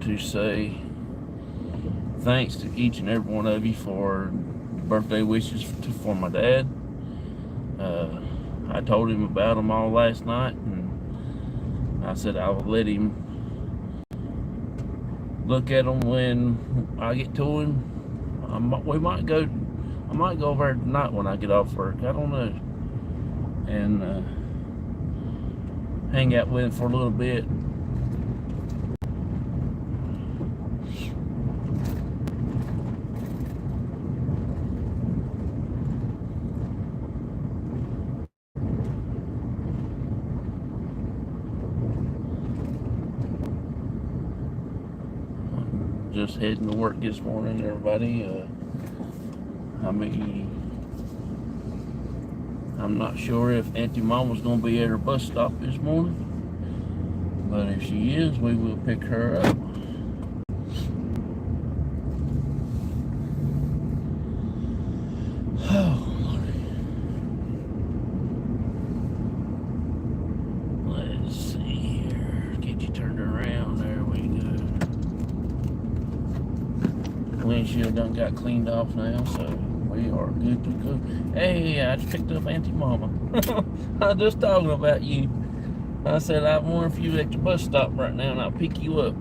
to say thanks to each and every one of you for birthday wishes for my dad. I told him about them all last night, and I said I will let him look at them when I get to him. I might go over there tonight when I get off work. I don't know, and hang out with him for a little bit. Just heading to work this morning, everybody. I'm not sure if Auntie Mama's gonna be at her bus stop this morning, but if she is, we will pick her up. Oh, Lordy. Let's see here. Get you turned around. There we go. Windshield done got cleaned off now, so we are good to go. Hey, I just picked up Auntie Mama. I was just talking about you. I said I wonder if you at your bus stop right now and I'll pick you up.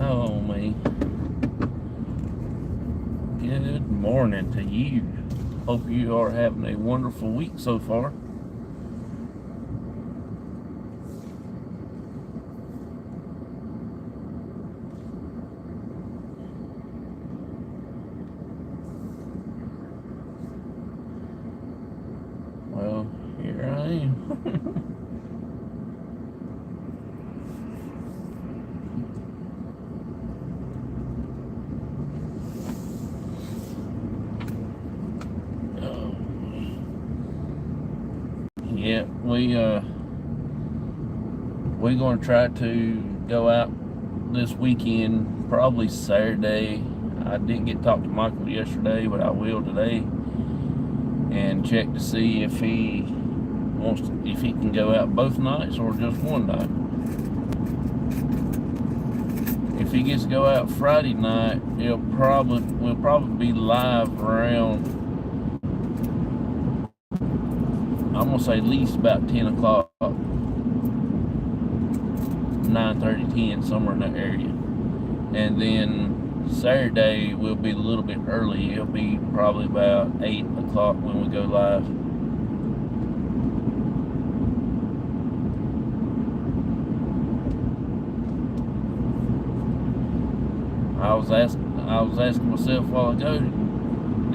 Oh, me. Good morning to you. Hope you are having a wonderful week so far. Well, here I am. Yeah, we're gonna try to go out this weekend, probably Saturday. I didn't get to talk to Michael yesterday, but I will today, and check to see if he can go out both nights or just one night. If he gets to go out Friday night, we'll probably be live around, I'm gonna say at least about 10 o'clock, 9:30, 10, somewhere in that area. And then Saturday will be a little bit early. It'll be probably about 8 o'clock when we go live. I was asking myself a while ago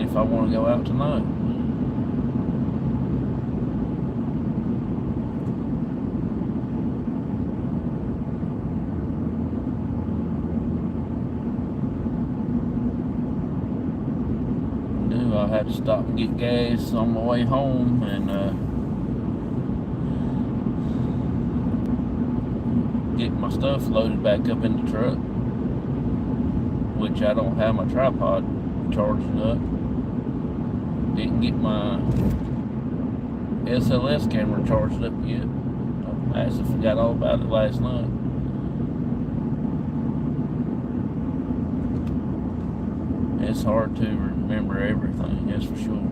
if I want to go out tonight. I had to stop and get gas on my way home, and get my stuff loaded back up in the truck, which I don't have my tripod charged up. Didn't get my SLS camera charged up yet. I actually forgot all about it last night. It's hard to remember everything, that's for sure.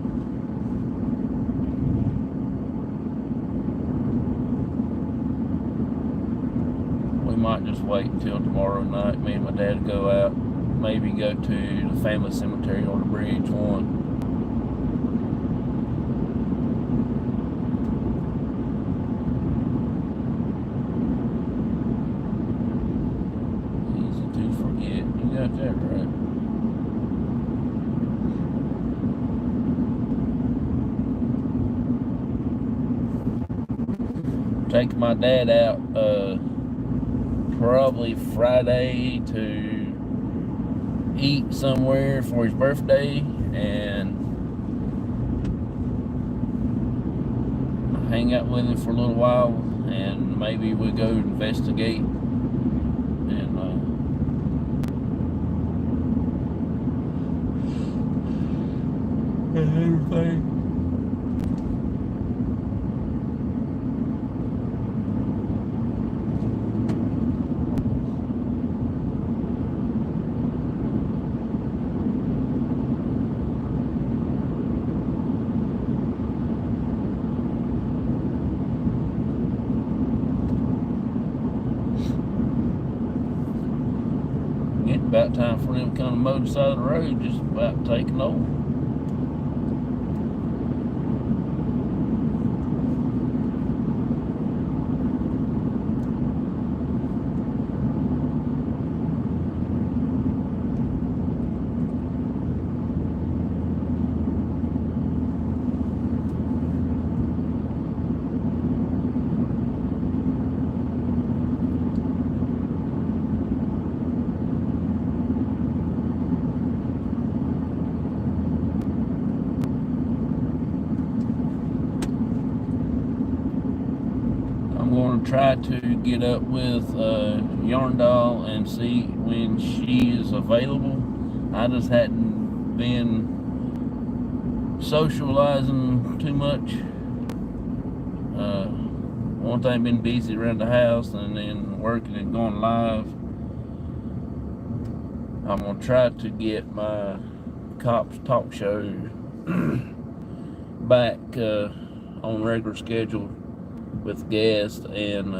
We might just wait until tomorrow night. Me and my dad go out, maybe go to the family cemetery on the bridge one. Easy to forget. You got that right. Taking my dad out probably Friday to eat somewhere for his birthday, and hang out with him for a little while, and maybe we'll go investigate and everything. about time for them to come to mow the side of the road, just about taking over. I'm going to try to get up with Yarn Doll and see when she is available. I just hadn't been socializing too much. One thing, been busy around the house and then working and going live. I'm going to try to get my Cops Talk Show back on regular schedule with guests and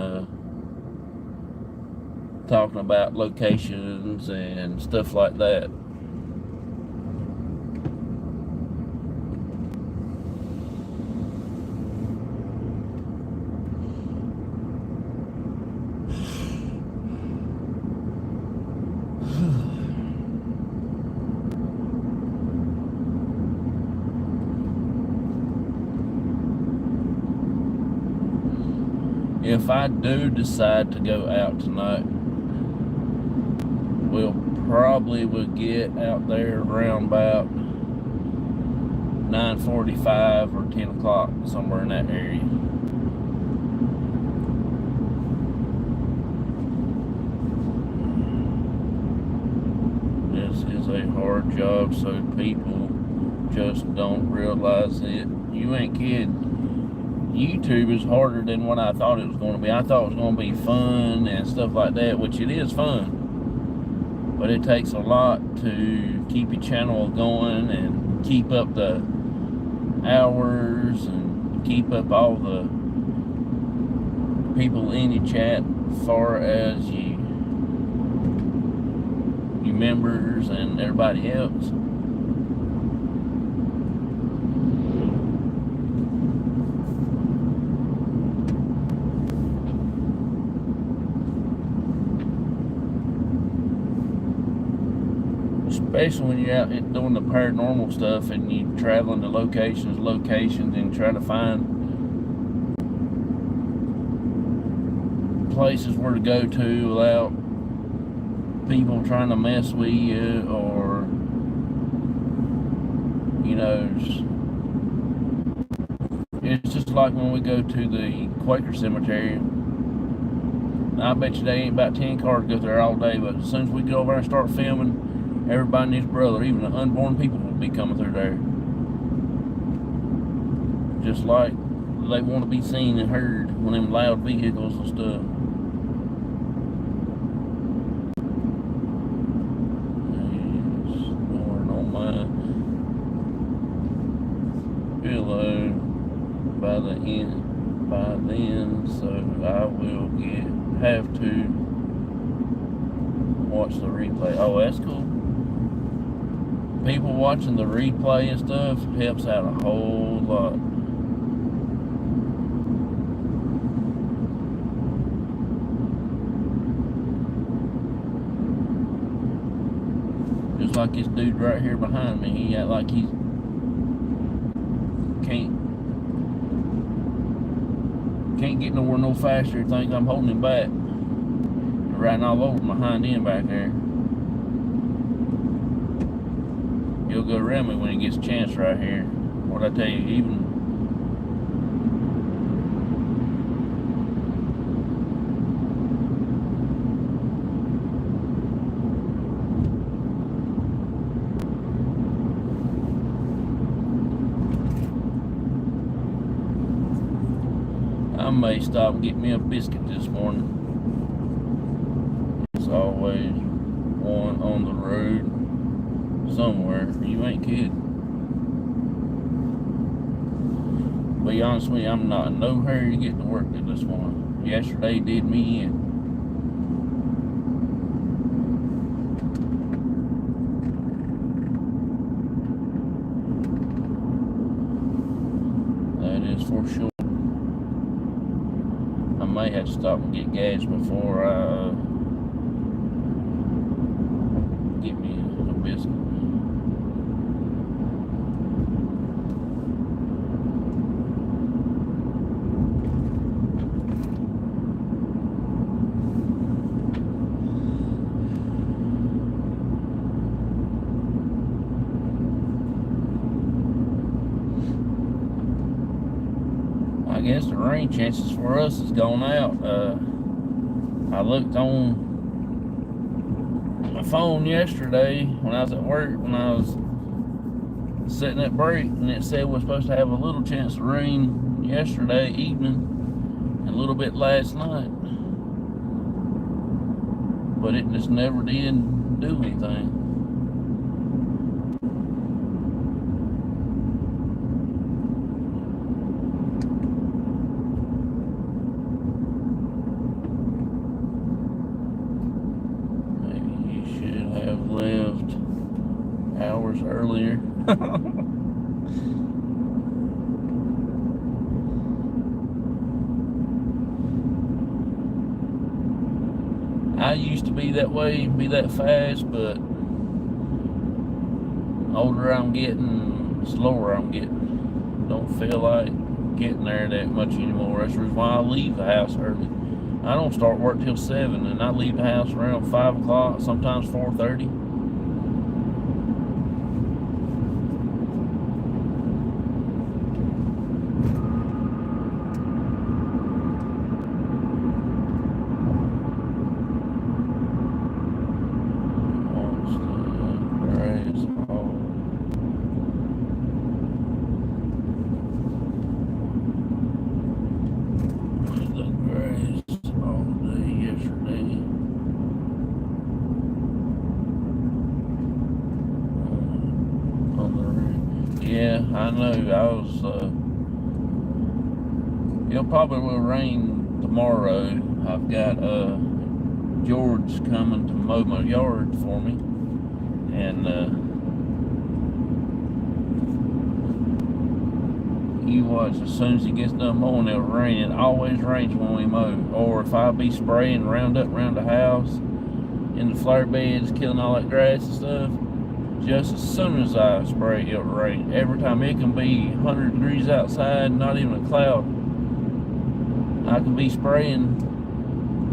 talking about locations and stuff like that. If I do decide to go out tonight, we'll probably get out there around about 9:45 or 10 o'clock, somewhere in that area. This is a hard job, so people just don't realize it. You ain't kidding. YouTube is harder than what I thought it was going to be. I thought it was going to be fun and stuff like that, which it is fun. But it takes a lot to keep your channel going and keep up the hours and keep up all the people in your chat as far as you members and everybody else. Especially when you're out doing the paranormal stuff and you're traveling to locations and trying to find places where to go to without people trying to mess with you, or it's just like when we go to the Quaker cemetery. I bet you they ain't about 10 cars go there all day, but as soon as we go over there and start filming, everybody and his brother, even the unborn people, will be coming through there. Just like they want to be seen and heard when them loud vehicles and stuff. Snoring on my pillow by then, so I will have to watch the replay. Oh, that's cool. People watching the replay and stuff helps out a whole lot. Just like this dude right here behind me, he act like he can't get nowhere no faster. He thinks I'm holding him back. Riding all over my hind end back there. He'll go around me when he gets a chance right here. What I tell you, I may stop and get me a biscuit this morning. It's always one on the road somewhere. You ain't kidding. But be honest with you, I'm not in no hurry to get to work this morning. Yesterday did me in. to stop and get gas before I get me a biscuit. I guess the rain chances for us has gone out. I looked on my phone yesterday when I was at work, when I was setting that break, and it said we're supposed to have a little chance of rain yesterday evening and a little bit last night, but it just never did do anything. Left hours earlier. I used to be that way, be that fast, but the older I'm getting, the slower I'm getting. Don't feel like getting there that much anymore. That's the reason why I leave the house early. I don't start work till 7, and I leave the house around 5 o'clock, sometimes 4:30. Yeah, I know. It'll probably will rain tomorrow. I've got George coming to mow my yard for me, and you watch, as soon as he gets done mowing, it'll rain. It always rains when we mow. Or if I be spraying Roundup around the house, in the flower beds, killing all that grass and stuff, just as soon as I spray, it'll rain. Every time. It can be 100 degrees outside, not even a cloud. I can be spraying,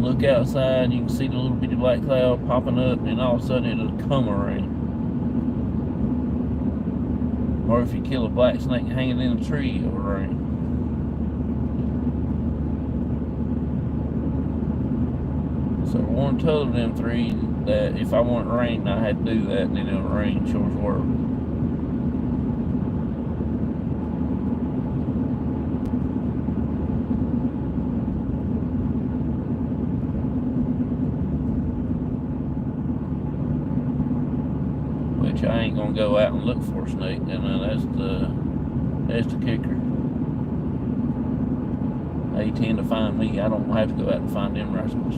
look outside, you can see the little bitty black cloud popping up, and all of a sudden it'll come a rain. Or if you kill a black snake hanging in a tree, it'll rain. So one told them three that if I want rain, I had to do that, and then it'll rain, sure as work. Which I ain't gonna go out and look for a snake, and that's the kicker. They tend to find me. I don't have to go out and find them rascals.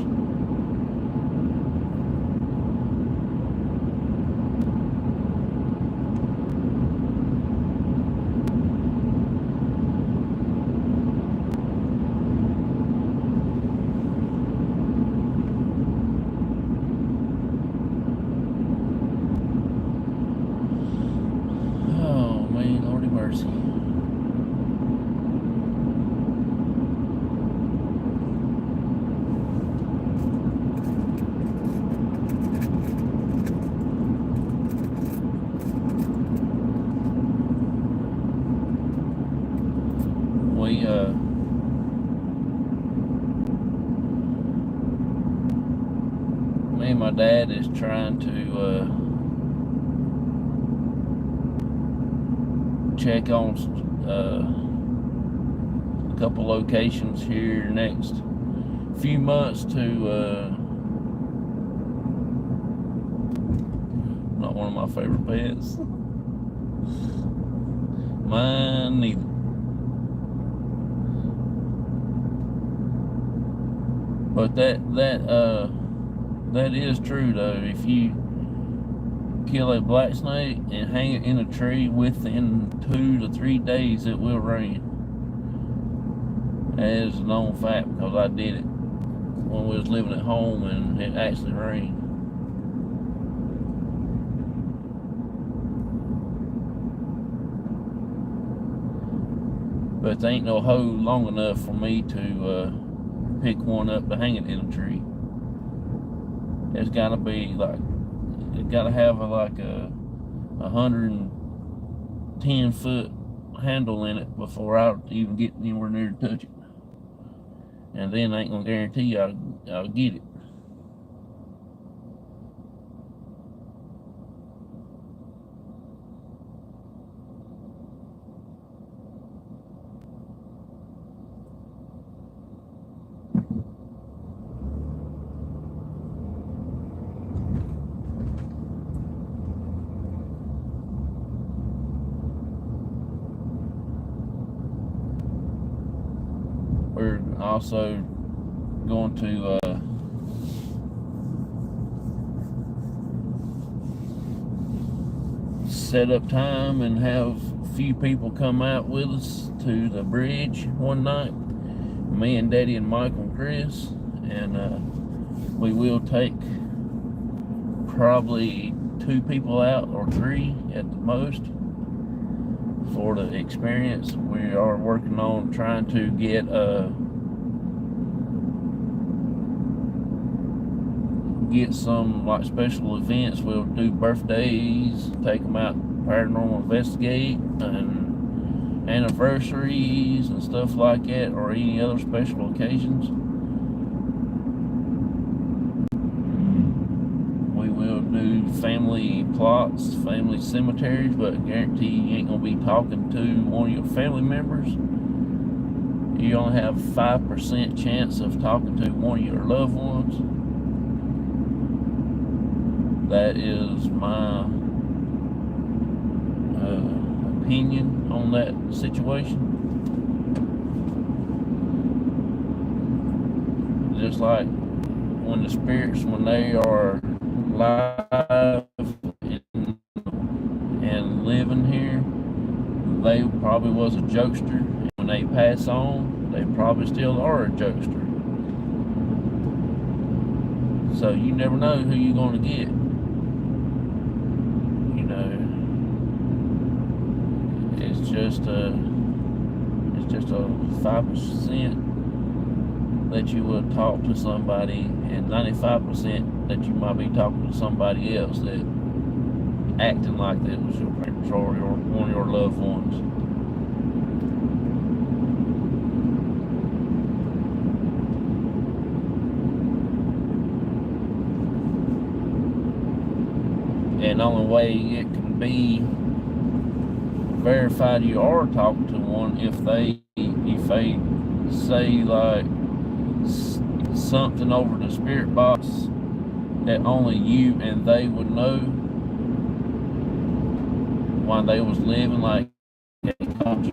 Me and my dad is trying to check on a couple locations here next few months to not one of my favorite pets. Mine neither. But that is true though. If you kill a black snake and hang it in a tree, within 2 to 3 days it will rain. That is a known fact because I did it. when we was living at home and it actually rained. But there ain't no hoe long enough for me to pick one up to hang it in a tree. It's gotta be like, it gotta have like a 110-foot handle in it before I even get anywhere near to touch it. And then I ain't gonna guarantee I'll get it. We're also going to set up time and have a few people come out with us to the bridge one night. Me and Daddy and Michael and Chris, and we will take probably 2 people out or 3 at the most for the experience. We are working on trying to get some like special events. We'll do birthdays, take them out paranormal investigate, and anniversaries and stuff like that, or any other special occasions. We will do family plots, family cemeteries, but I guarantee you ain't gonna be talking to one of your family members. You only have 5% chance of talking to one of your loved ones. That is my opinion on that situation. Just like when the spirits, when they are live and living here, they probably was a jokester. When they pass on, they probably still are a jokester. So you never know who you're going to get. It's just a 5% that you will talk to somebody, and 95% that you might be talking to somebody else that acting like that was your parents or one of your loved ones. And the only way it can be verified you are talking to one if they say like something over the spirit box that only you and they would know while they was living, like they called you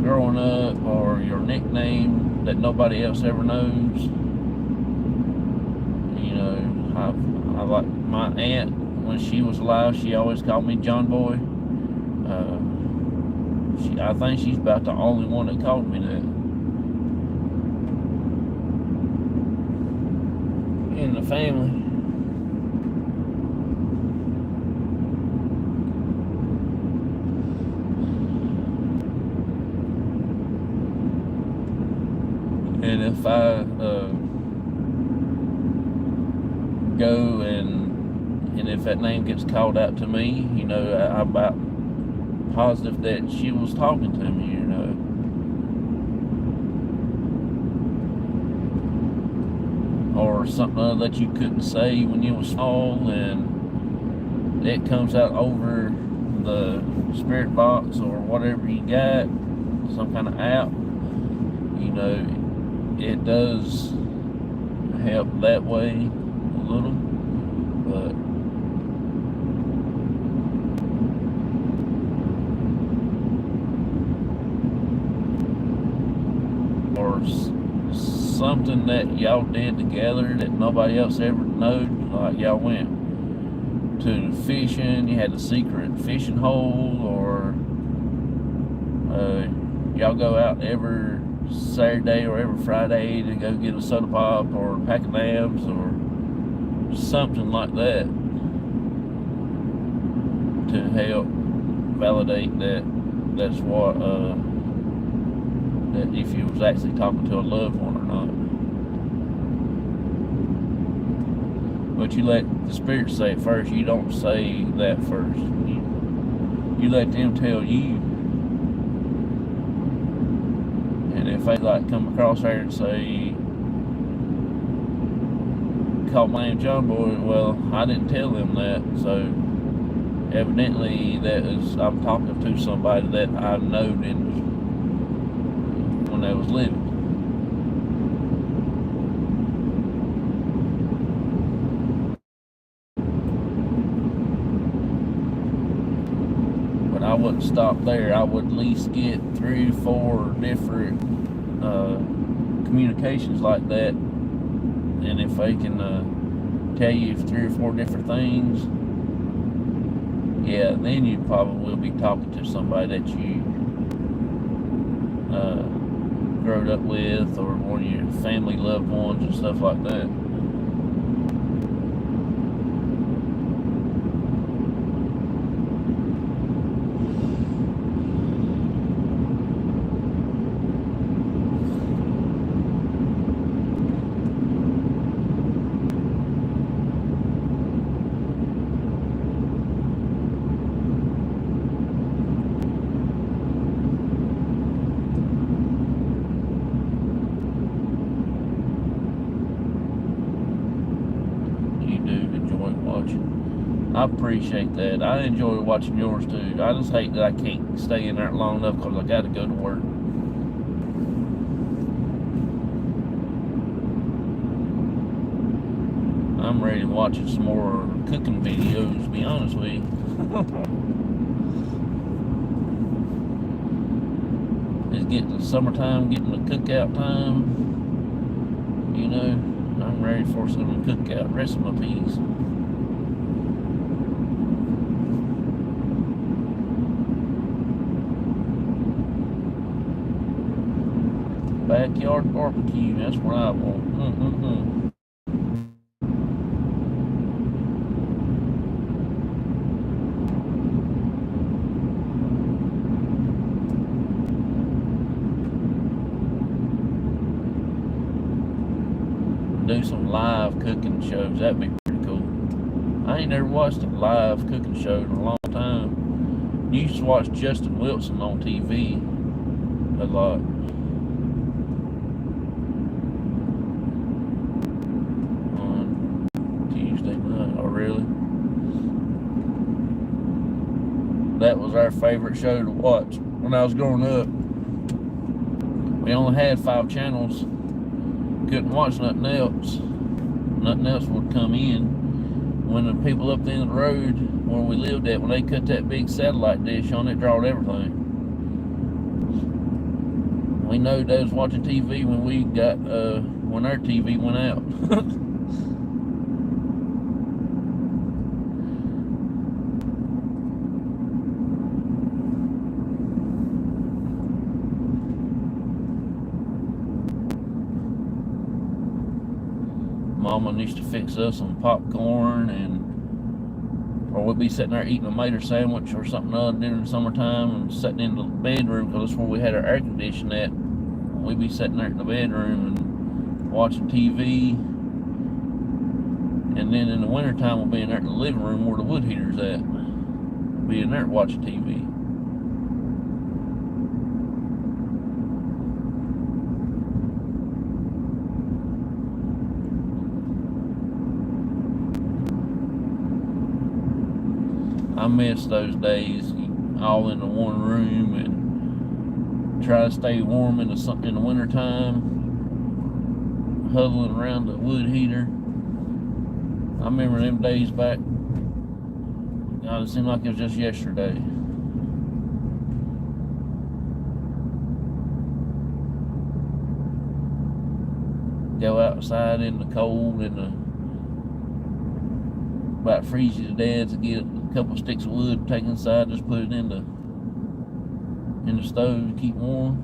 growing up, or your nickname that nobody else ever knows. I like my aunt, when she was alive, she always called me John Boy. I think she's about the only one that called me that in the family. And if I go and if that name gets called out to me, I'm about positive that she was talking to me, or something that you couldn't say when you were small, and it comes out over the spirit box or whatever you got, some kind of app. It does help that way a little, but or something that y'all did together that nobody else ever knowed, like y'all went to fishing, you had a secret fishing hole, or y'all go out every Saturday or every Friday to go get a soda pop or a pack of nabs or something like that to help validate that that's what that if you was actually talking to a loved one or not. But you let the spirit say it first. You don't say that first. You let them tell you. And if they like come across there and say, call my name John Boy, well, I didn't tell them that, so evidently that is I'm talking to somebody that I knowed when they was living. But I wouldn't stop there. I would at least get 3 or 4 different communications like that, and if they can tell you 3 or 4 different things, yeah, then you probably will be talking to somebody that you growed up with, or one of your family loved ones and stuff like that. I appreciate that. I enjoy watching yours too. I just hate that I can't stay in there long enough because I got to go to work. I'm ready to watch some more cooking videos, to be honest with you. It's getting the summertime, getting the cookout time. You know, I'm ready for some cookout recipes. Backyard barbecue, that's what I want. Do some live cooking shows, that'd be pretty cool. I ain't never watched a live cooking show in a long time. You used to watch Justin Wilson on TV a lot. Really, that was our favorite show to watch when I was growing up. We only had 5 channels, couldn't watch nothing else. Nothing else would come in. When the people up the end of the road where we lived at, when they cut that big satellite dish on it, drawed everything. We know they was watching TV when we got when our TV went out. Mama used to fix us some popcorn, or we'd be sitting there eating a mater sandwich or something other during the summertime and sitting in the bedroom, because that's where we had our air conditioning at. We'd be sitting there in the bedroom and watching TV, and then in the wintertime we'd be in there in the living room where the wood heater's at. Be in there watching TV. I miss those days, all in the one room, and try to stay warm in the wintertime, huddling around the wood heater. I remember them days back. God, it seemed like it was just yesterday. Go outside in the cold and about freeze you to death to get a couple sticks of wood, take inside, just put it in the stove to keep warm.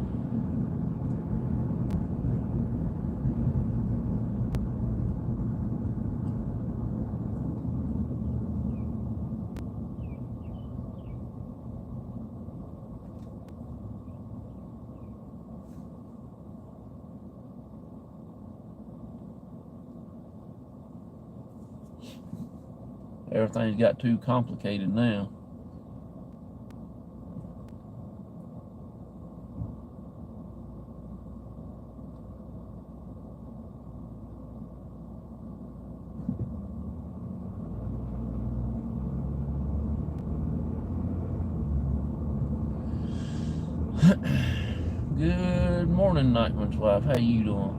Everything's got too complicated now. Good morning, Nightman's wife. How you doing?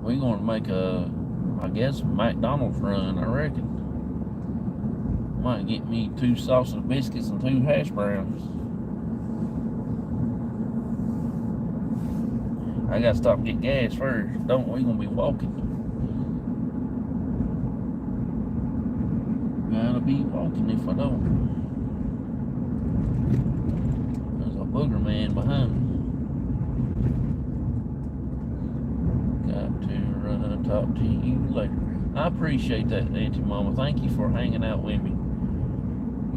We're gonna make I guess, McDonald's run, I reckon. Might get me 2 sausage biscuits and 2 hash browns. I gotta stop and get gas first. Don't we gonna be walking? Gotta be walking if I don't. There's a booger man behind me. Got to run and talk to you later. I appreciate that, Auntie Mama. Thank you for hanging out with me.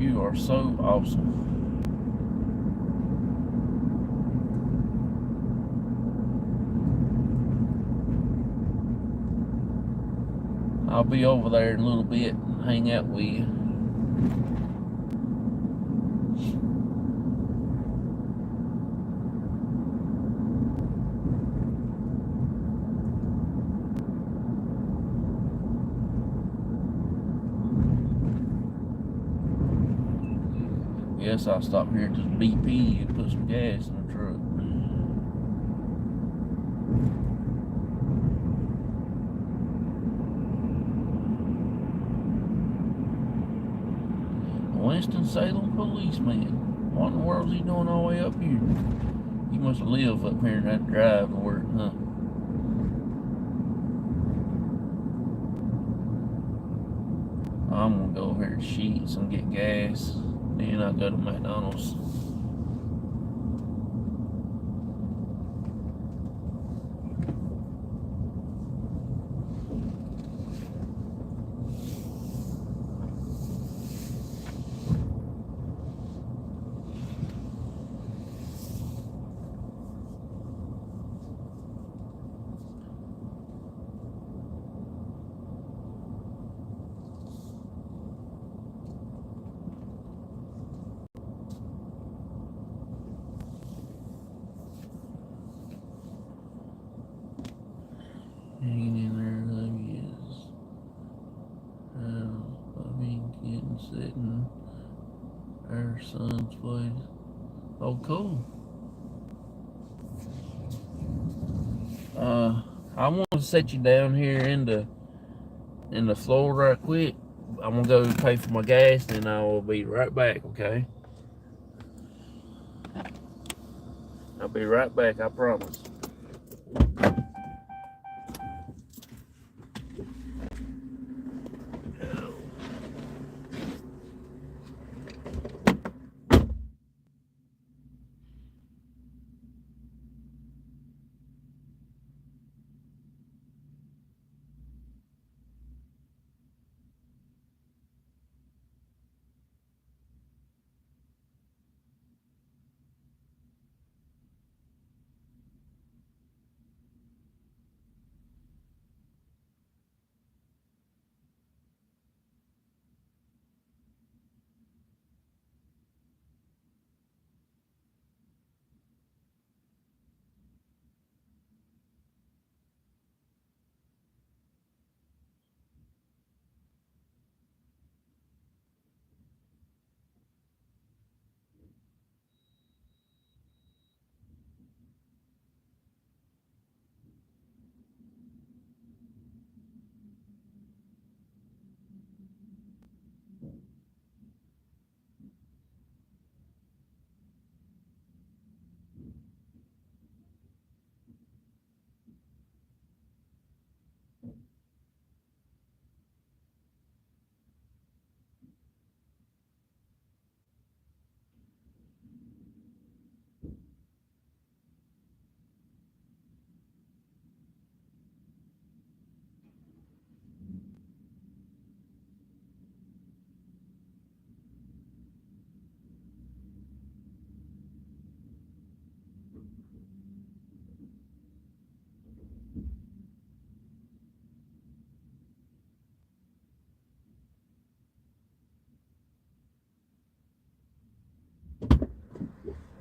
You are so awesome. I'll be over there in a little bit and hang out with you. Yes, I'll stop here at this BP and put some gas in the truck. Winston-Salem policeman. What in the world is he doing all the way up here? He must live up here in that drive to work, huh? I'm gonna go over here to Sheets and get gas. Then I'll go to McDonald's. Hanging in there, there he is. Bobby getting sitting our son's place. Oh, cool. I want to set you down here in the floor right quick. I'm gonna go pay for my gas, and I will be right back. Okay? I'll be right back. I promise.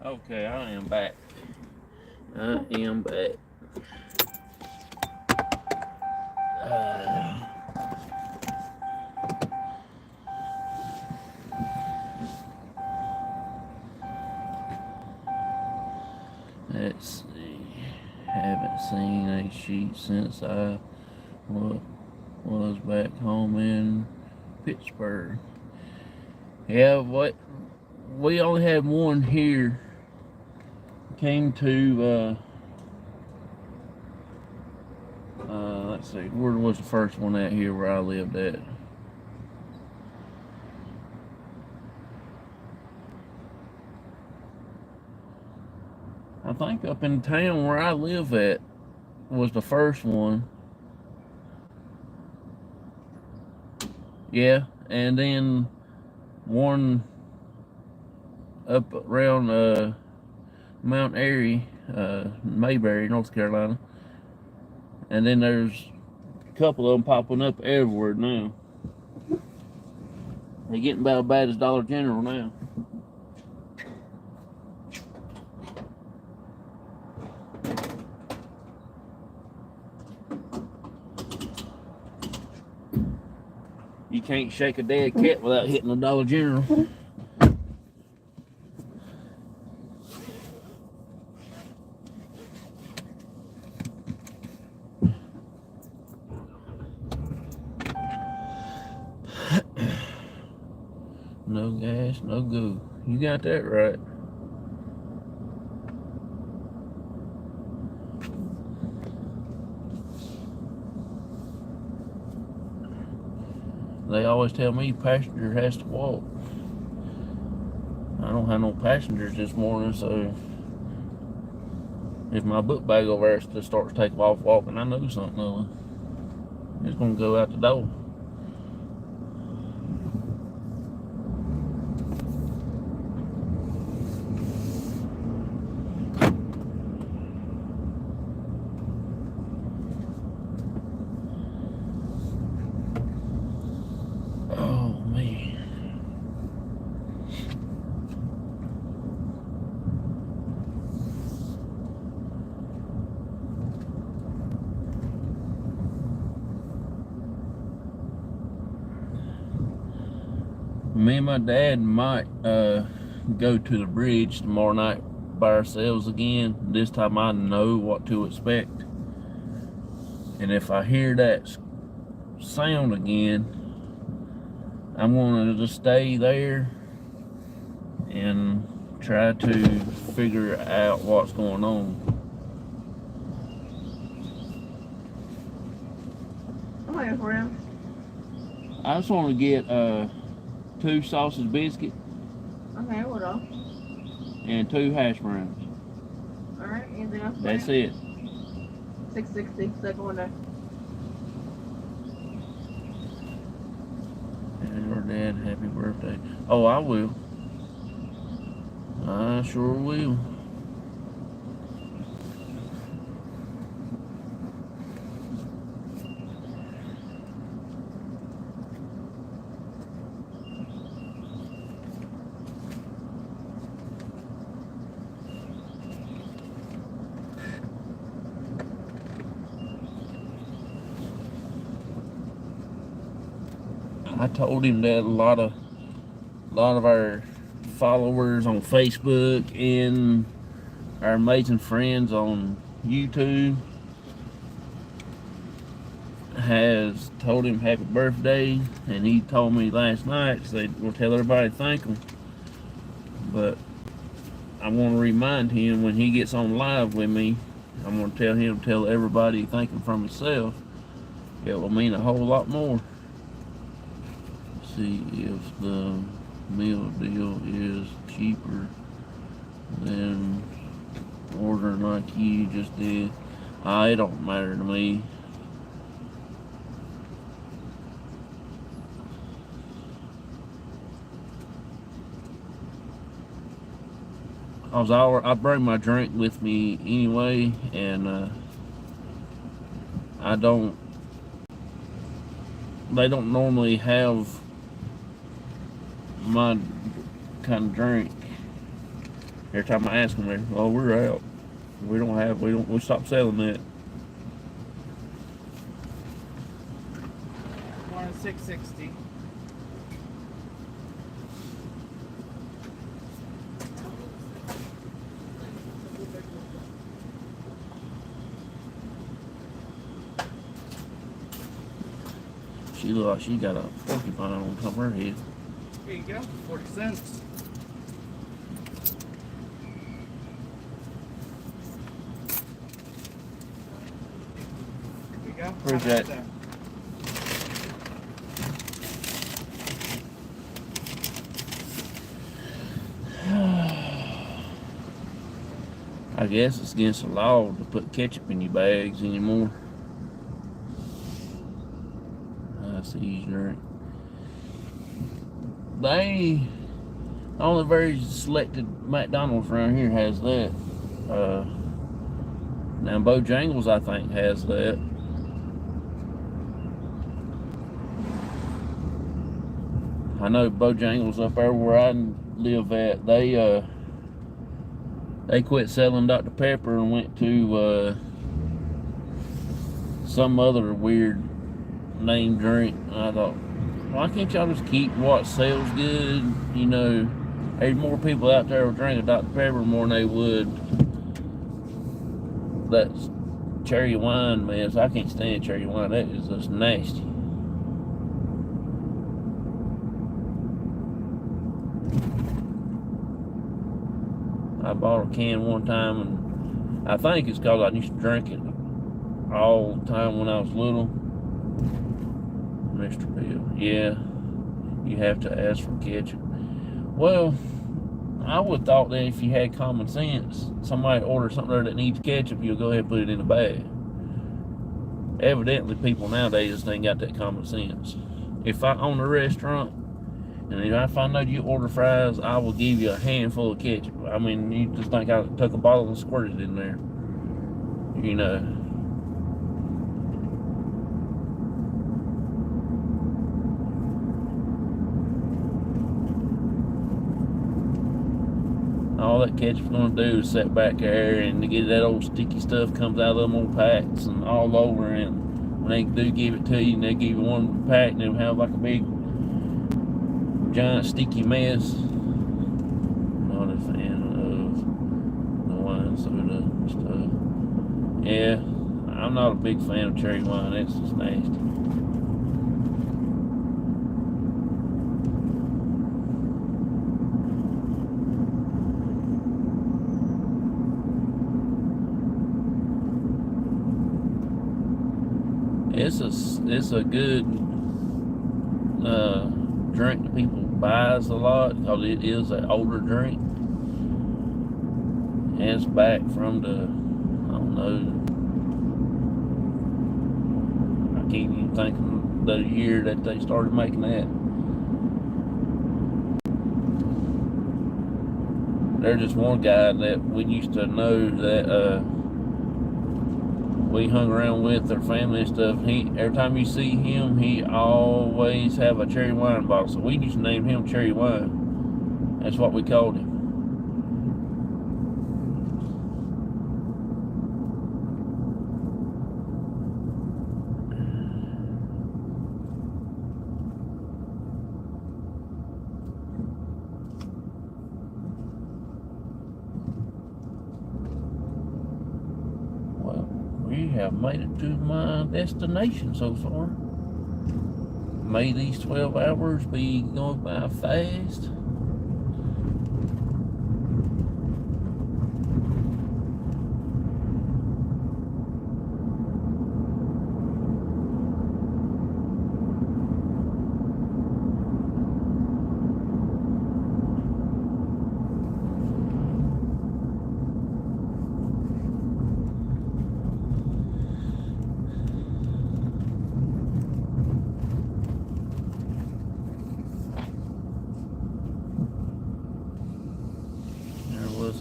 Okay, I am back. I am back. Let's see. Haven't seen a sheet since I was back home in Pittsburgh. Yeah, what we only had one here. Came to let's see, where was the first one at here where I lived at? I think up in town where I live at was the first one. Yeah, and then one up around Mount Airy, Mayberry, North Carolina. And then there's a couple of them popping up everywhere now. They're getting about as bad as Dollar General now. You can't shake a dead cat without hitting a Dollar General. No gas, no go. You got that right. They always tell me passenger has to walk. I don't have no passengers this morning, so if my book bag over there starts taking off walking, I know something. It's gonna go out the door. Me and my dad might go to the bridge tomorrow night by ourselves again. This time I know what to expect. And if I hear that sound again, I'm going to just stay there and try to figure out what's going on. I'm waiting for him. I just want to get 2 sausage biscuits. Okay, hold on. And 2 hash browns. Alright, anything else? That's it. $6.60, second one there. And your dad, happy birthday. Oh, I will. I sure will. I told him that a lot of our followers on Facebook and our amazing friends on YouTube has told him happy birthday, and he told me last night, so we'll tell everybody thank him. But I want to remind him when he gets on live with me, I'm going to tell him, tell everybody thank him from himself. It will mean a whole lot more. See if the meal deal is cheaper than ordering like you just did. It don't matter to me. I bring my drink with me anyway, and they don't normally have my kind of drink. Every time I ask them, oh, we're out. We stopped selling that. One is 660. She look like she got a porcupine on top of her head. Here you go, 40 cents. Here you go. Appreciate it. I guess it's against the law to put ketchup in your bags anymore. That's the easy drink. Only very selected McDonald's around here has that. Now Bojangles, I think, has that. I know Bojangles up there where I live at, they quit selling Dr. Pepper and went to some other weird name drink. And I thought, why can't y'all just keep what sells good? You know, there's more people out there will drink a Dr. Pepper more than they would that's cherry wine mess. I can't stand cherry wine. That is just nasty. I bought a can one time, and I think it's because I used to drink it all the time when I was little. Mr. Bill, yeah, you have to ask for ketchup. Well, I would have thought that if you had common sense, somebody orders something there that needs ketchup, you'll go ahead and put it in a bag. Evidently, people nowadays just ain't got that common sense. If I own a restaurant, and if I know you order fries, I will give you a handful of ketchup. I mean, you just think I took a bottle and squirted it in there. You know. All that ketchup's gonna do is sit back there and to get that old sticky stuff comes out of them old packs and all over, and when they do give it to you and they give you one pack and they'll have like a big giant sticky mess. Not a fan of the wine soda stuff. Yeah, I'm not a big fan of cherry wine. That's just nasty. It's a good drink that people buys a lot because it is an older drink, and it's back from the, I don't know, I can't even think of the year that they started making that. There's just one guy that we used to know that we hung around with, their family and stuff. Every time you see him, he always have a cherry wine bottle. So we used to name him Cherry Wine. That's what we called him. We have made it to my destination so far. May these 12 hours be going by fast.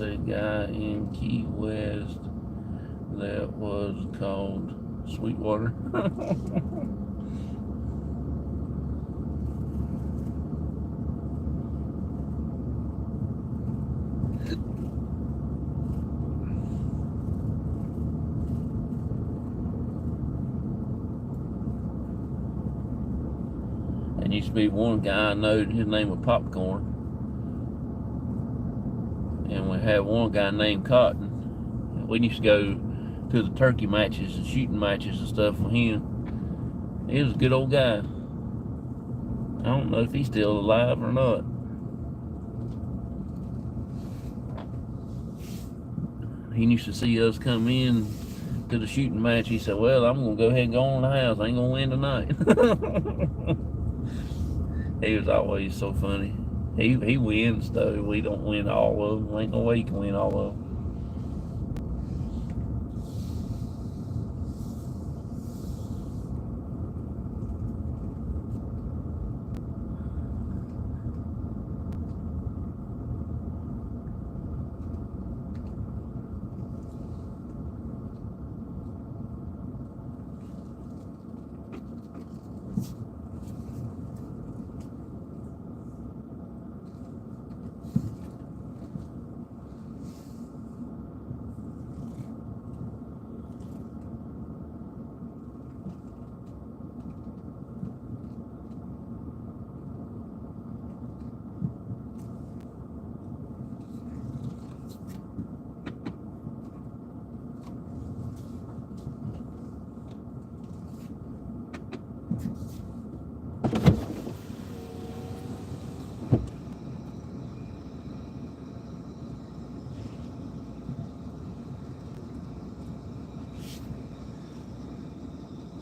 A guy in Key West that was called Sweetwater. used to be one guy I know, his name was Popcorn. And we had one guy named Cotton. We used to go to the turkey matches and shooting matches and stuff with him. He was a good old guy. I don't know if he's still alive or not. He used to see us come in to the shooting match. He said, well, I'm going to go ahead and go on in the house. I ain't going to win tonight. He was always so funny. He wins, though. We don't win all of them. Ain't no way you can win all of them.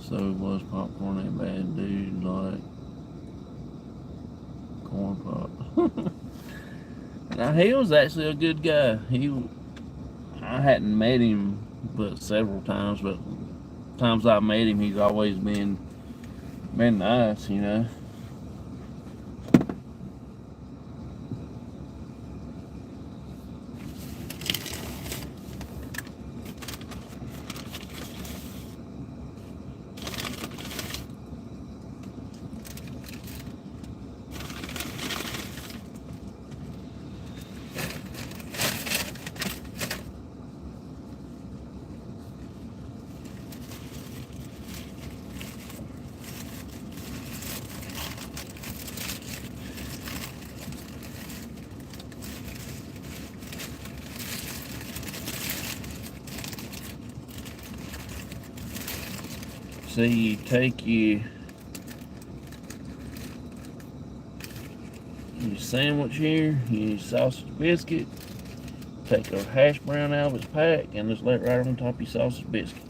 So was Popcorn a bad dude like Corn Pop? Now he was actually a good guy. I hadn't met him but several times, but times I met him, he's always been nice, you know. So you take your sandwich here, your sausage biscuit, take a hash brown out of its pack and just let it right on top of your sausage biscuit.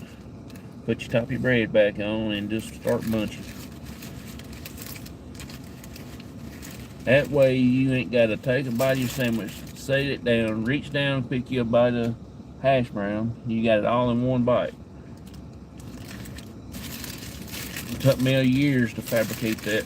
Put your top of your bread back on and just start munching. That way you ain't got to take a bite of your sandwich, set it down, reach down, pick you a bite of hash brown. You got it all in one bite. It took me years to fabricate that.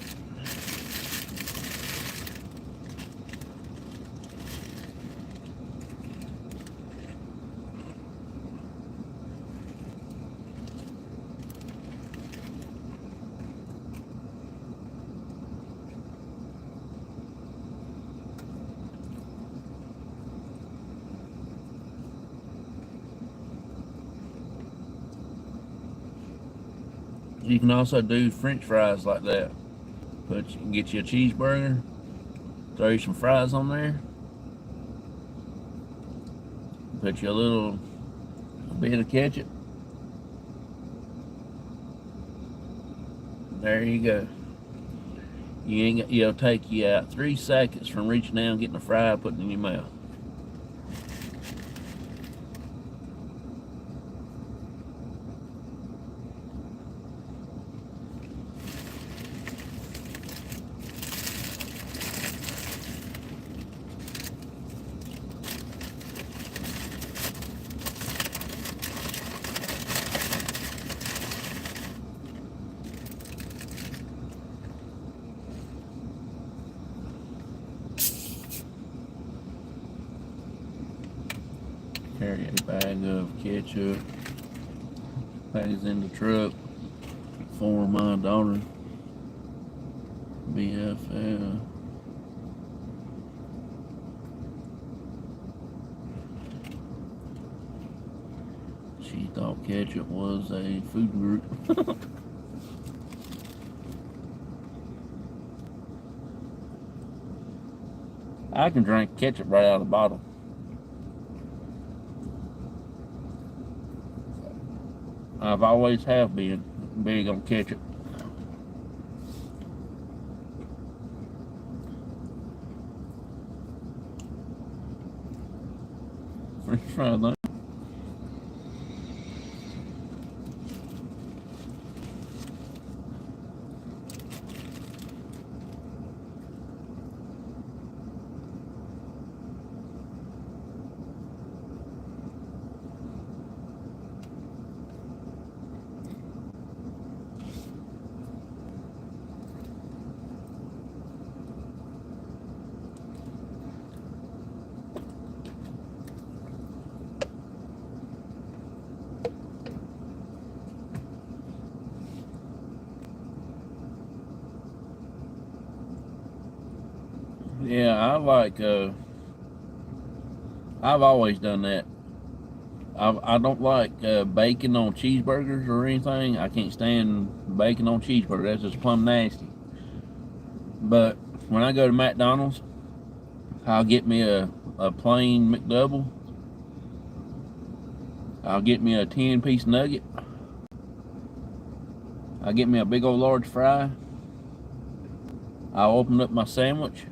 You can also do French fries like that. Get you a cheeseburger, throw you some fries on there, put you a bit of ketchup. There you go. It'll take you out 3 seconds from reaching down, getting a fry, putting it in your mouth. Carry a bag of ketchup, bags in the truck for my daughter, BFL. She thought ketchup was a food group. I can drink ketchup right out of the bottle. I've always have been big on ketchup. French fry though. Yeah, I've always done that. I don't like bacon on cheeseburgers or anything. I can't stand bacon on cheeseburgers. That's just plumb nasty. But when I go to McDonald's, I'll get me a plain McDouble. I'll get me a 10-piece nugget. I'll get me a big old large fry. I'll open up my sandwich.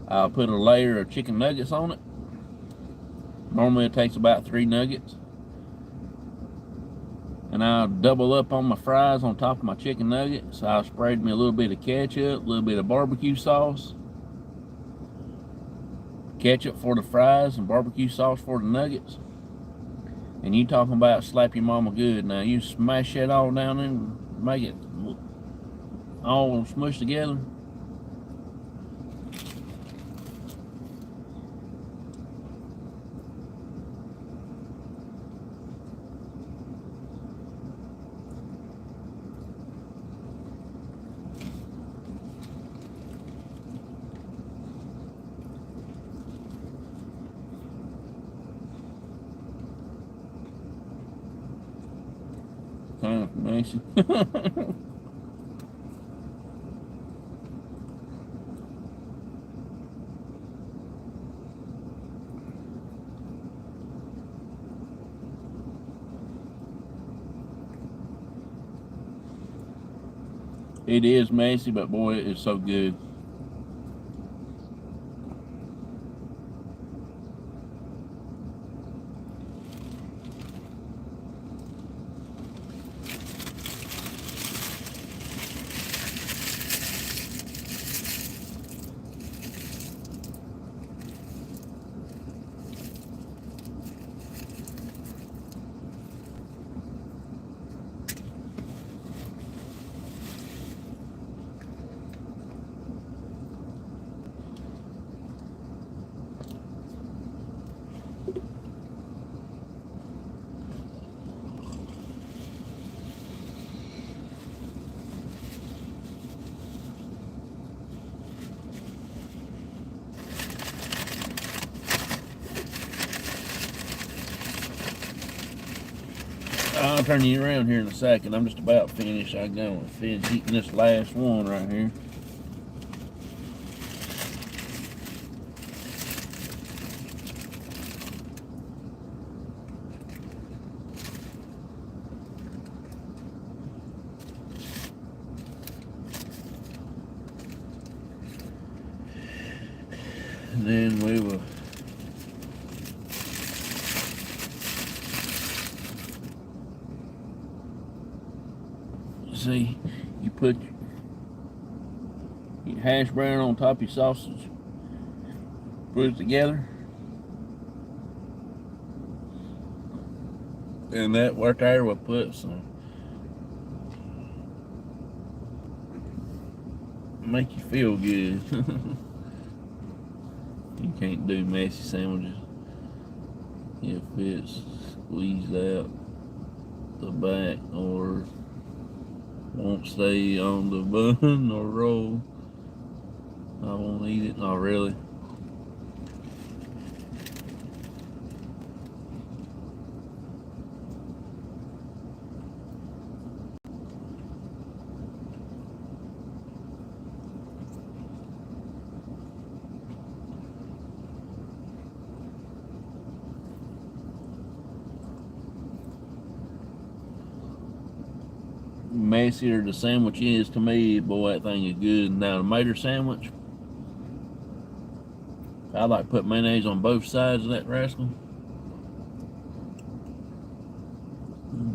I'll put a layer of chicken nuggets on it. Normally it takes about 3 nuggets. And I'll double up on my fries on top of my chicken nuggets. So I'll spread me a little bit of ketchup, a little bit of barbecue sauce. Ketchup for the fries and barbecue sauce for the nuggets. And you talking about slap your mama good. Now you smash that all down and make it all smushed together. Kind of messy. It is messy, but boy, it is so good. I'll turn you around here in a second. I'm just about finished. I'm going to finish eating this last one right here. And then we will see, you put your hash brown on top of your sausage, put it together, and that right there will put some, make you feel good. You can't do messy sandwiches if it's squeezed out the back or won't stay on the bun or roll. I won't eat it, not really. messier the sandwich is to me, boy, that thing is good. Now the mater sandwich, I like to put mayonnaise on both sides of that rascal.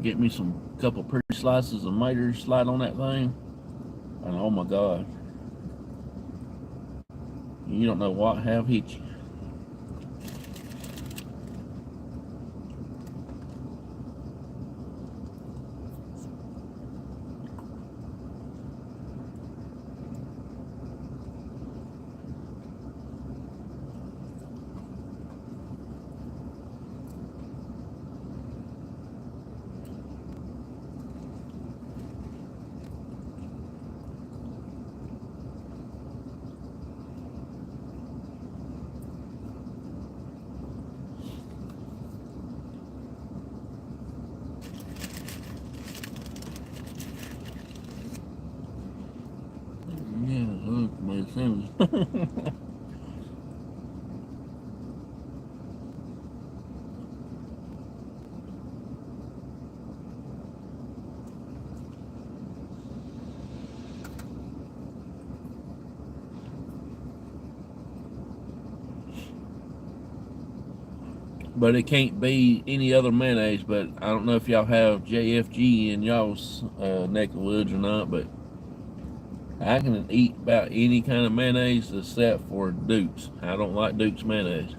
Get me some couple pretty slices of mater, slide on that thing, and oh my God, you don't know what have hit you. Yeah, look, my sandwich. But it can't be any other mayonnaise. But I don't know if y'all have JFG in y'all's neck of the woods or not, but I can eat about any kind of mayonnaise except for Duke's. I don't like Duke's mayonnaise.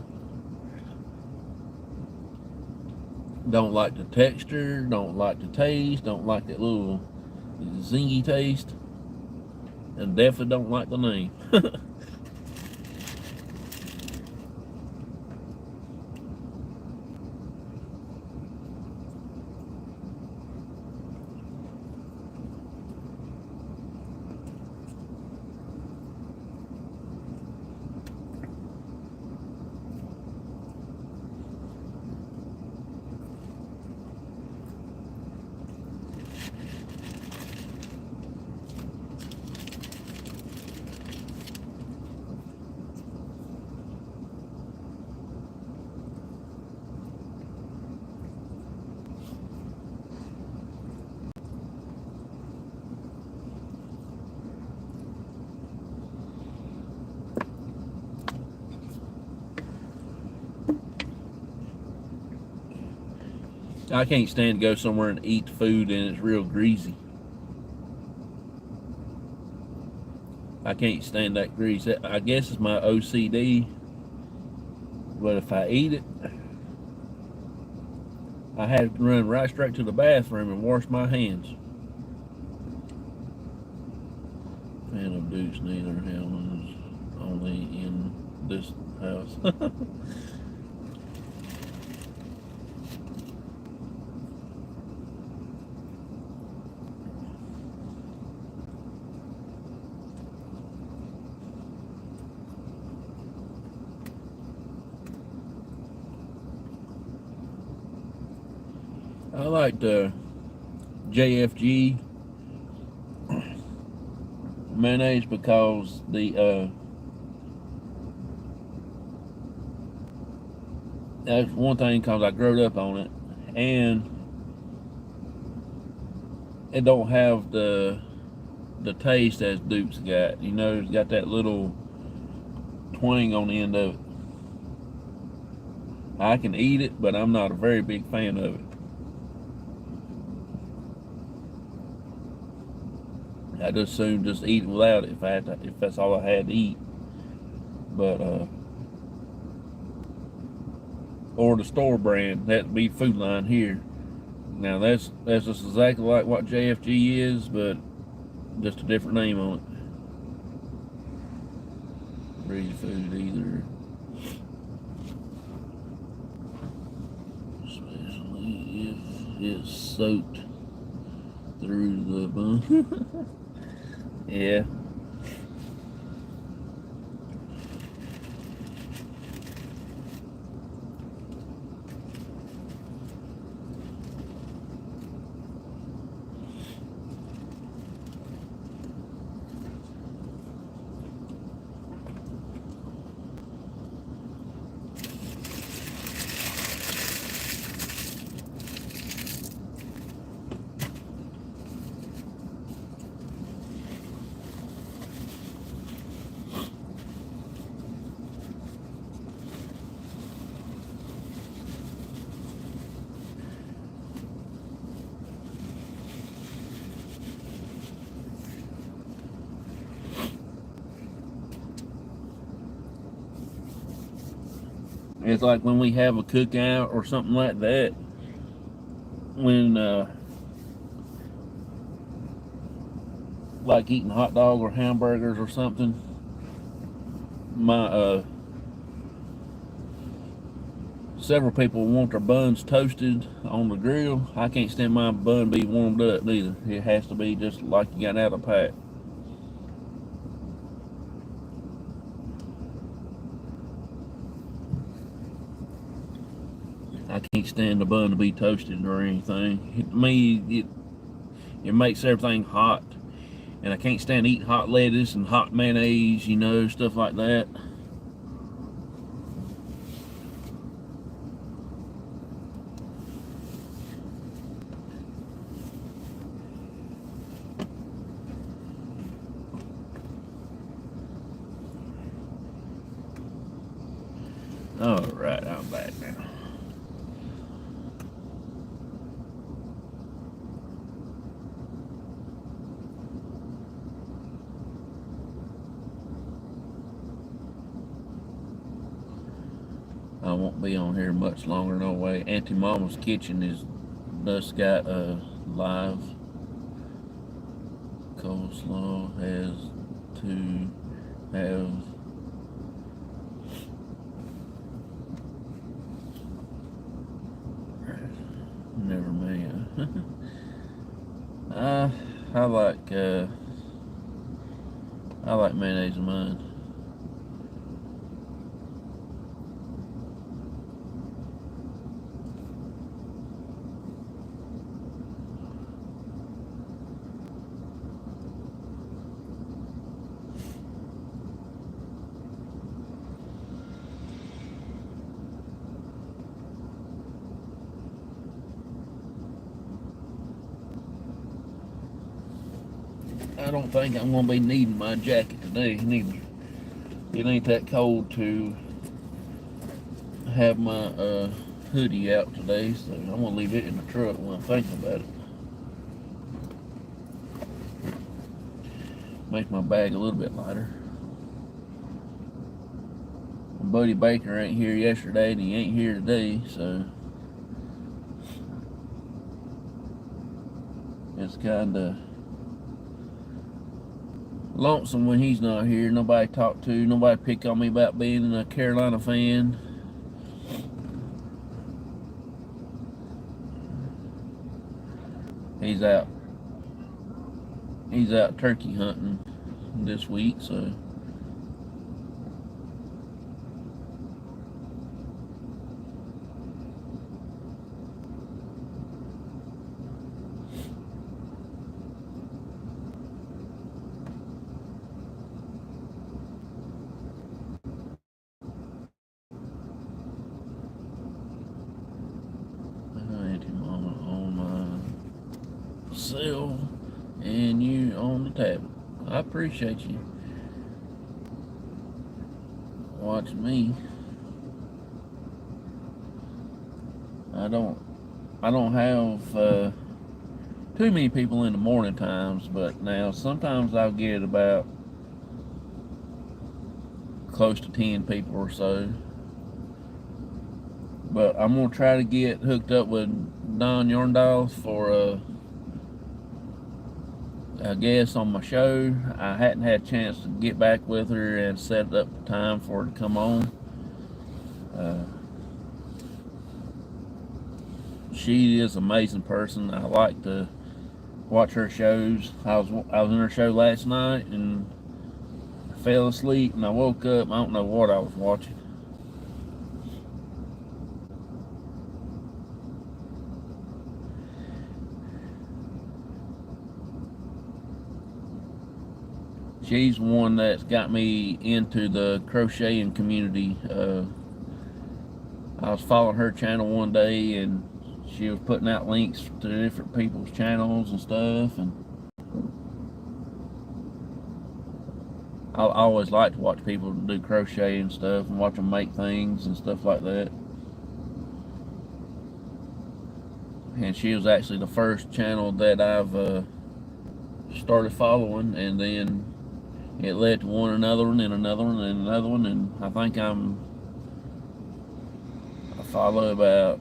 Don't like the texture, don't like the taste, don't like that little zingy taste, and definitely don't like the name. I can't stand to go somewhere and eat food and it's real greasy. I can't stand that grease. I guess it's my OCD, but if I eat it, I have to run right straight to the bathroom and wash my hands. Fan of Dukes neither, Helen's only in this house. I like the JFG mayonnaise because that's one thing, because I grew up on it, and it don't have the taste as Duke's got. You know, it's got that little twang on the end of it. I can eat it, but I'm not a very big fan of it. I'd just soon just eat it without it if that's all I had to eat. But or the store brand, that'd be Food Line here. Now that's just exactly like what JFG is, but just a different name on it. Breezy Food either. Especially if it's soaked through the bun. Yeah. It's like when we have a cookout or something like that. When like eating hot dog or hamburgers or something, my several people want their buns toasted on the grill. I can't stand my bun be warmed up either. It has to be just like you got out of the pack. I can't stand the bun to be toasted or anything. To me, it makes everything hot. And I can't stand eating hot lettuce and hot mayonnaise, you know, stuff like that. Alright, I'm back now. I won't be on here much longer, no way. Auntie Mama's Kitchen is just got live. Coleslaw has to have never mind. I like mayonnaise in mine. I don't think I'm gonna be needing my jacket today neither. It ain't that cold to have my hoodie out today, so I'm gonna leave it in the truck when I'm thinking about it. Make my bag a little bit lighter. My buddy Baker ain't here yesterday and he ain't here today, so it's kinda lonesome when he's not here. Nobody to talk to, nobody pick on me about being a Carolina fan. He's out turkey hunting this week, so cell and you on the tablet. I appreciate you watching me. I don't have too many people in the morning times, but now sometimes I'll get about close to 10 people or so. But I'm gonna try to get hooked up with Don Yarndale for a guest on my show. I hadn't had a chance to get back with her and set up the time for her to come on. She is an amazing person. I like to watch her shows. I was in her show last night and I fell asleep and I woke up. I don't know what I was watching. She's one that's got me into the crocheting community. I was following her channel one day and she was putting out links to different people's channels and stuff, and I always like to watch people do crochet and stuff and watch them make things and stuff like that. And she was actually the first channel that I've started following, and then it led to one, another one, and another one, and another one, and I think I'm follow about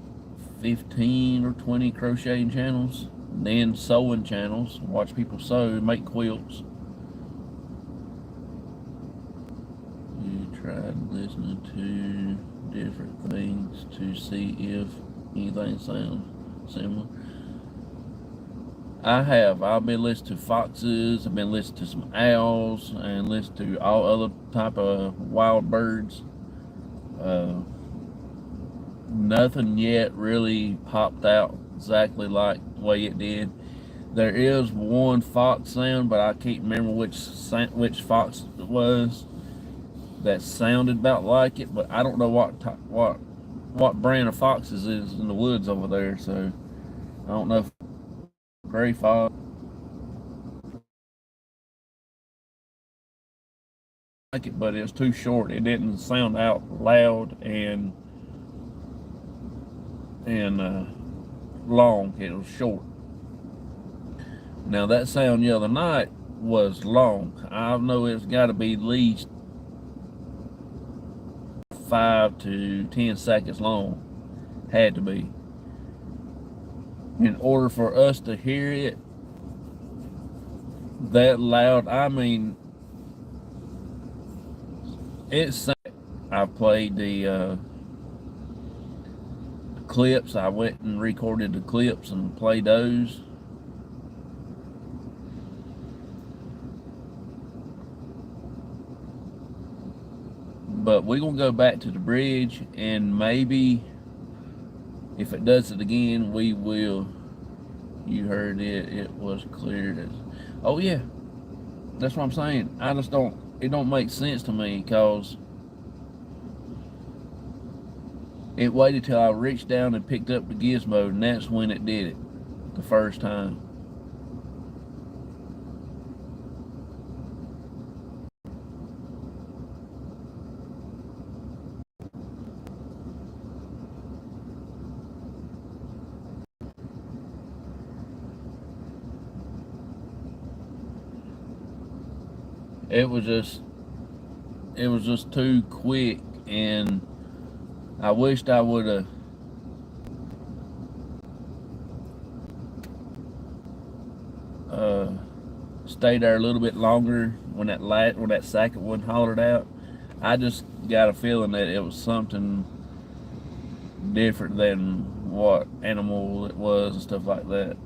15 or 20 crocheting channels, then sewing channels, watch people sew, make quilts. You tried listening to different things to see if anything sounds similar. I have. I've been listening to foxes, I've been listening to some owls, and listened to all other type of wild birds. Nothing yet really popped out exactly like the way it did. There is one fox sound, but I can't remember which fox it was that sounded about like it. But I don't know what brand of foxes is in the woods over there, so I don't know if gray fox like it, but it was too short. It didn't sound out loud and long. It was short. Now that sound the other night was long. I know it's got to be at least 5 to 10 seconds long. Had to be. In order for us to hear it that loud, I mean, it's. I played the clips. I went and recorded the clips and played those. But we're gonna go back to the bridge, and maybe if it does it again, we will. You heard it. It was cleared as. Oh yeah, that's what I'm saying. I just don't. It don't make sense to me because it waited till I reached down and picked up the gizmo, and that's when it did it the first time. It was just too quick, and I wished I would have stayed there a little bit longer when that second one hollered out. I just got a feeling that it was something different than what animal it was and stuff like that.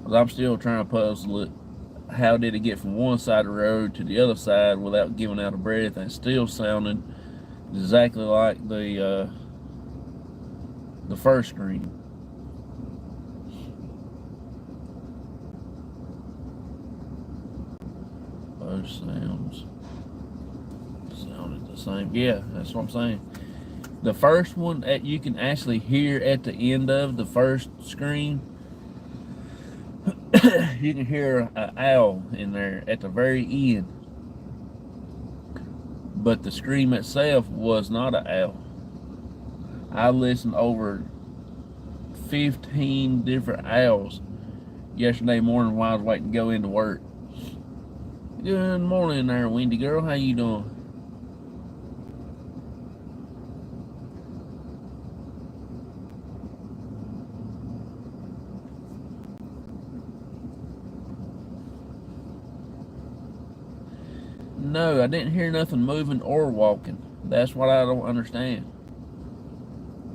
'Cause I'm still trying to puzzle it. How did it get from one side of the road to the other side without giving out a breath and still sounding exactly like the first scream? Both sounds sounded the same. Yeah, that's what I'm saying. The first one that you can actually hear at the end of the first scream, you can hear an owl in there at the very end. But the scream itself was not an owl. I listened over 15 different owls yesterday morning while I was waiting to go into work. Good morning there, Wendy girl. How you doing? No, I didn't hear nothing moving or walking. That's what I don't understand.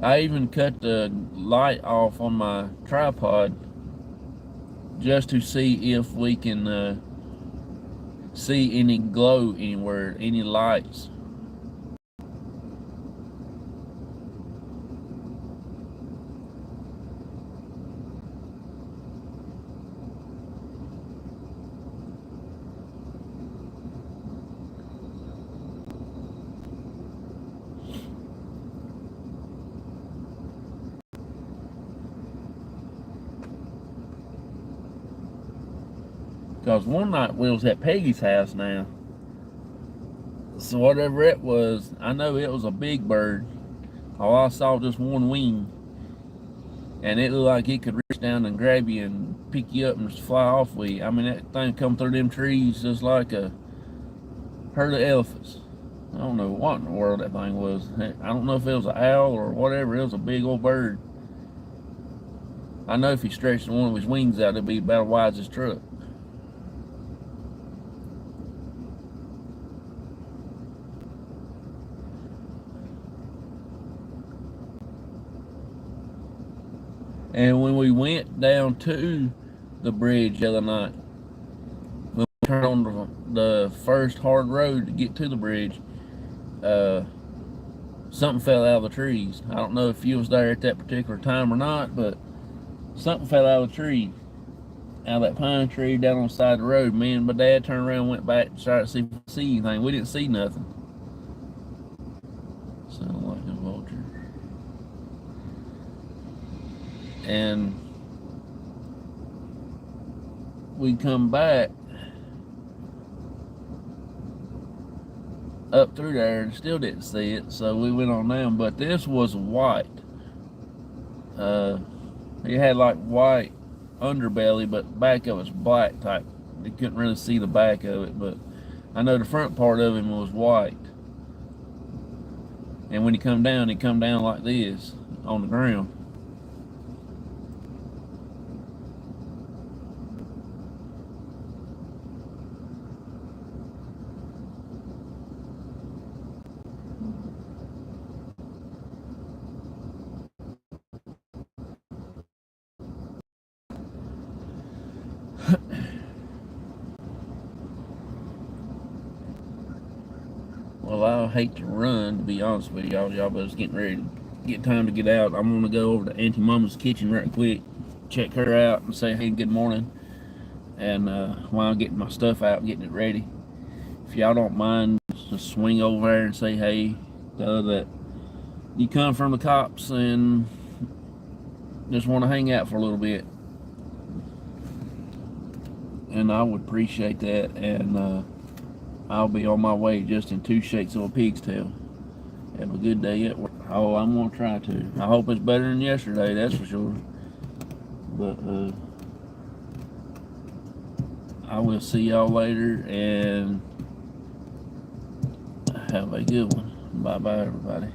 I even cut the light off on my tripod just to see if we can see any glow anywhere, any lights. Because one night we was at Peggy's house now. So whatever it was, I know it was a big bird. All I saw just one wing. And it looked like it could reach down and grab you and pick you up and just fly off with you. I mean, that thing come through them trees just like a herd of elephants. don't know what in the world that thing was. I don't know if it was an owl or whatever. It was a big old bird. I know if he stretched one of his wings out, it'd be about as wide as his truck. And when we went down to the bridge the other night, when we turned on the first hard road to get to the bridge, something fell out of the trees. I don't know if you was there at that particular time or not, but something fell out of the tree, out of that pine tree down on the side of the road. Me and my dad turned around and went back and started to see if we could see anything. We didn't see nothing. Sounded like a vulture. And we come back up through there and still didn't see it, so we went on down. But this was white. It had like white underbelly, but back of it's black type. You couldn't really see the back of it, but I know the front part of him was white. And when he come down like this on the ground. Well, I hate to run, to be honest with y'all. Y'all was getting ready to get time to get out. I'm gonna go over to Auntie Mama's kitchen right quick, check her out, and say hey, good morning. And while I'm getting my stuff out, getting it ready, if y'all don't mind, just swing over there and say hey. That you come from the cops and just want to hang out for a little bit, and I would appreciate that. And I'll be on my way just in 2 shakes of a pig's tail. Have a good day at work. Oh, I'm gonna try to. I hope it's better than yesterday, that's for sure. But I will see y'all later, and have a good one. Bye bye, everybody.